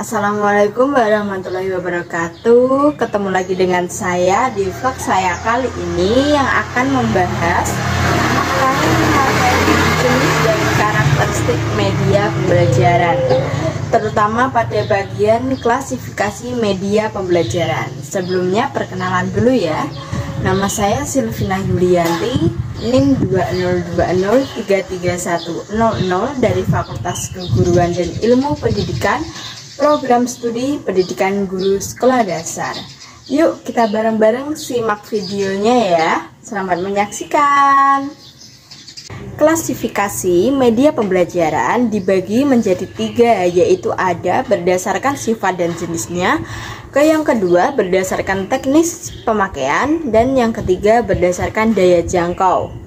Assalamualaikum warahmatullahi wabarakatuh. Ketemu lagi dengan saya di vlog saya kali ini yang akan membahas materi jenis dan karakteristik media pembelajaran, terutama pada bagian klasifikasi media pembelajaran. Sebelumnya perkenalan dulu ya. Nama saya Silvina Yulianti, NIM 202033100 dari Fakultas Keguruan dan Ilmu Pendidikan, Program Studi Pendidikan Guru Sekolah Dasar. Yuk kita bareng-bareng simak videonya ya. Selamat menyaksikan. Klasifikasi media pembelajaran dibagi menjadi 3, yaitu ada berdasarkan sifat dan jenisnya, yang kedua berdasarkan teknis pemakaian, dan yang ketiga berdasarkan daya jangkau.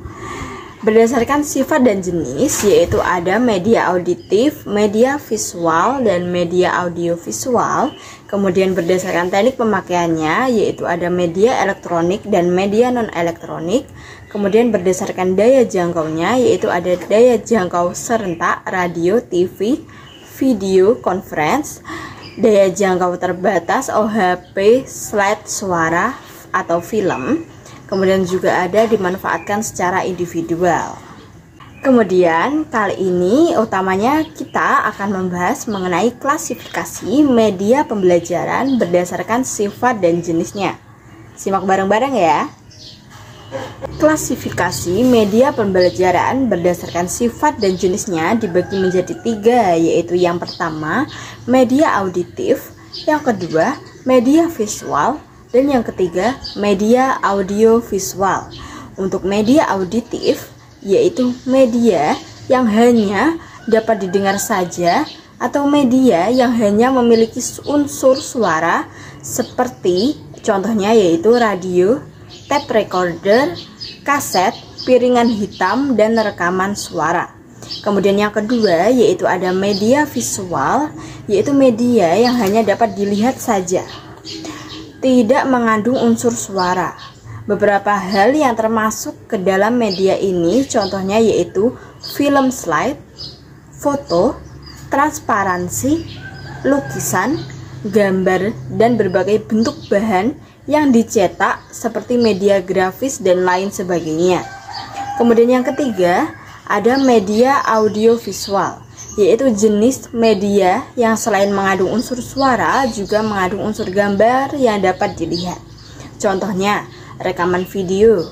Berdasarkan sifat dan jenis, yaitu ada media auditif, media visual, dan media audiovisual. Kemudian berdasarkan teknik pemakaiannya, yaitu ada media elektronik dan media non-elektronik. Kemudian berdasarkan daya jangkaunya, yaitu ada daya jangkau serentak, radio, TV, video, conference, daya jangkau terbatas, OHP, slide suara atau film. Kemudian juga ada dimanfaatkan secara individual. Kemudian kali ini utamanya kita akan membahas mengenai klasifikasi media pembelajaran berdasarkan sifat dan jenisnya. Simak bareng-bareng ya. Klasifikasi media pembelajaran berdasarkan sifat dan jenisnya dibagi menjadi 3, yaitu yang pertama media auditif, yang kedua media visual, dan yang ketiga media audiovisual. Untuk media auditif, yaitu media yang hanya dapat didengar saja atau media yang hanya memiliki unsur suara seperti contohnya yaitu radio, tape recorder, kaset, piringan hitam, dan rekaman suara. Kemudian yang kedua yaitu ada media visual, yaitu media yang hanya dapat dilihat saja, tidak mengandung unsur suara. Beberapa hal yang termasuk ke dalam media ini contohnya yaitu film slide, foto, transparansi, lukisan, gambar, dan berbagai bentuk bahan yang dicetak seperti media grafis dan lain sebagainya. Kemudian yang ketiga ada media audiovisual, yaitu jenis media yang selain mengandung unsur suara juga mengandung unsur gambar yang dapat dilihat. Contohnya rekaman video,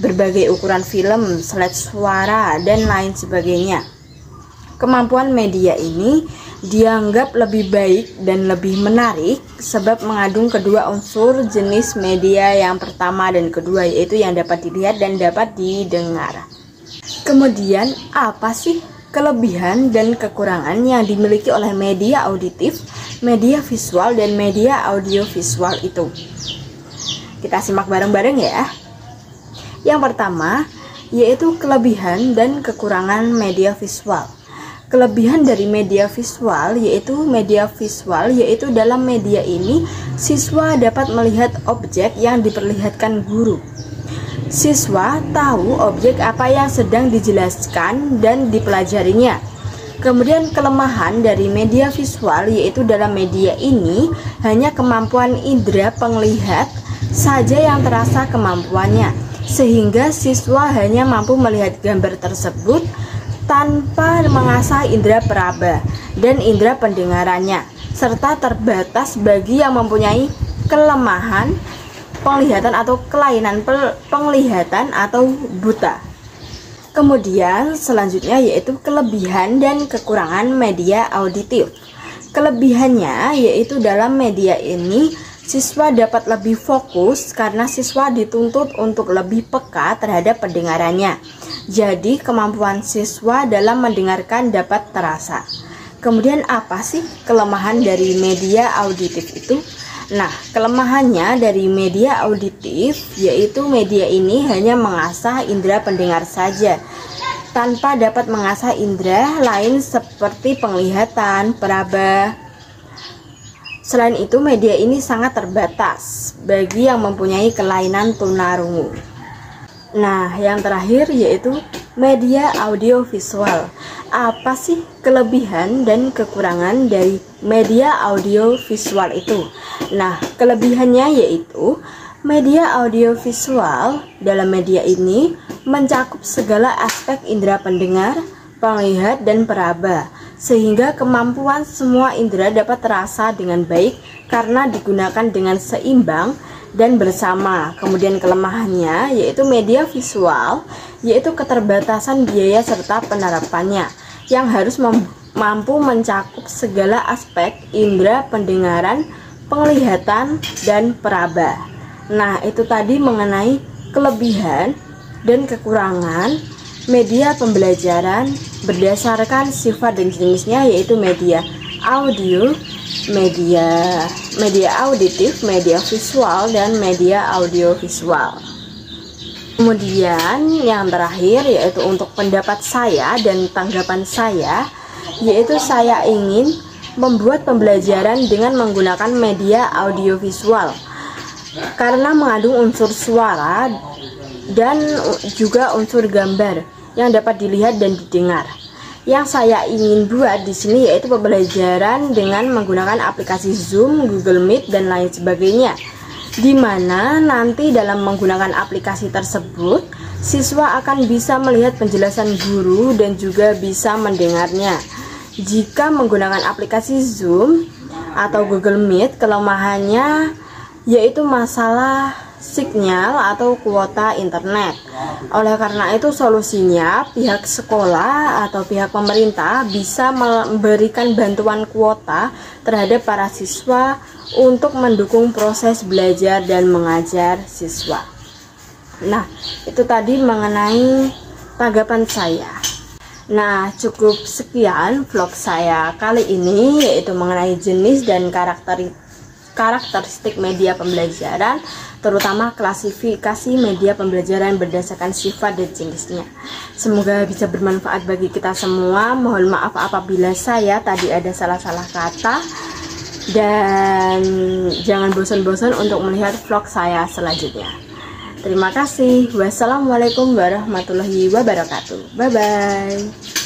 berbagai ukuran film, slide suara, dan lain sebagainya. Kemampuan media ini dianggap lebih baik dan lebih menarik sebab mengandung kedua unsur jenis media yang pertama dan kedua, yaitu yang dapat dilihat dan dapat didengar. Kemudian apa sih kelebihan dan kekurangan yang dimiliki oleh media auditif, media visual, dan media audiovisual itu? Kita simak bareng-bareng ya. Yang pertama yaitu kelebihan dan kekurangan media visual. Kelebihan dari media visual yaitu dalam media ini siswa dapat melihat objek yang diperlihatkan guru. Siswa tahu objek apa yang sedang dijelaskan dan dipelajarinya. Kemudian kelemahan dari media visual yaitu dalam media ini hanya kemampuan indera penglihat saja yang terasa kemampuannya, sehingga siswa hanya mampu melihat gambar tersebut tanpa mengasah indera peraba dan indera pendengarannya, serta terbatas bagi yang mempunyai kelemahan penglihatan atau kelainan penglihatan atau buta. Kemudian selanjutnya yaitu kelebihan dan kekurangan media auditif. Kelebihannya yaitu dalam media ini siswa dapat lebih fokus karena siswa dituntut untuk lebih peka terhadap pendengarannya. Jadi kemampuan siswa dalam mendengarkan dapat terasa. Kemudian apa sih kelemahan dari media auditif itu? Nah, kelemahannya dari media auditif yaitu media ini hanya mengasah indera pendengar saja, tanpa dapat mengasah indera lain seperti penglihatan, peraba. Selain itu, media ini sangat terbatas bagi yang mempunyai kelainan tunarungu. Nah, yang terakhir yaitu media audiovisual. Apa sih kelebihan dan kekurangan dari media audiovisual itu? Nah, kelebihannya yaitu media audiovisual dalam media ini mencakup segala aspek indera pendengar, penglihat, dan peraba, sehingga kemampuan semua indera dapat terasa dengan baik karena digunakan dengan seimbang dan bersama. Kemudian kelemahannya yaitu media visual, yaitu keterbatasan biaya serta penerapannya yang harus mampu mencakup segala aspek indera pendengaran, penglihatan, dan peraba. Nah, itu tadi mengenai kelebihan dan kekurangan media pembelajaran berdasarkan sifat dan jenisnya, yaitu media audio, media auditif, media visual, dan media audiovisual. Kemudian yang terakhir yaitu untuk pendapat saya dan tanggapan saya, yaitu saya ingin membuat pembelajaran dengan menggunakan media audiovisual karena mengandung unsur suara dan juga unsur gambar yang dapat dilihat dan didengar. Yang saya ingin buat di sini yaitu pembelajaran dengan menggunakan aplikasi Zoom, Google Meet, dan lain sebagainya, di mana nanti dalam menggunakan aplikasi tersebut siswa akan bisa melihat penjelasan guru dan juga bisa mendengarnya. Jika menggunakan aplikasi Zoom atau Google Meet, kelemahannya yaitu masalah sinyal atau kuota internet. Oleh karena itu solusinya pihak sekolah atau pihak pemerintah bisa memberikan bantuan kuota terhadap para siswa untuk mendukung proses belajar dan mengajar siswa. Nah, itu tadi mengenai tanggapan saya. Nah, cukup sekian vlog saya kali ini, yaitu mengenai jenis dan karakteristik media pembelajaran, terutama klasifikasi media pembelajaran berdasarkan sifat dan jenisnya. Semoga bisa bermanfaat bagi kita semua. Mohon maaf apabila saya tadi ada salah-salah kata, dan jangan bosan-bosan untuk melihat vlog saya selanjutnya. Terima kasih. Wassalamualaikum warahmatullahi wabarakatuh. Bye bye.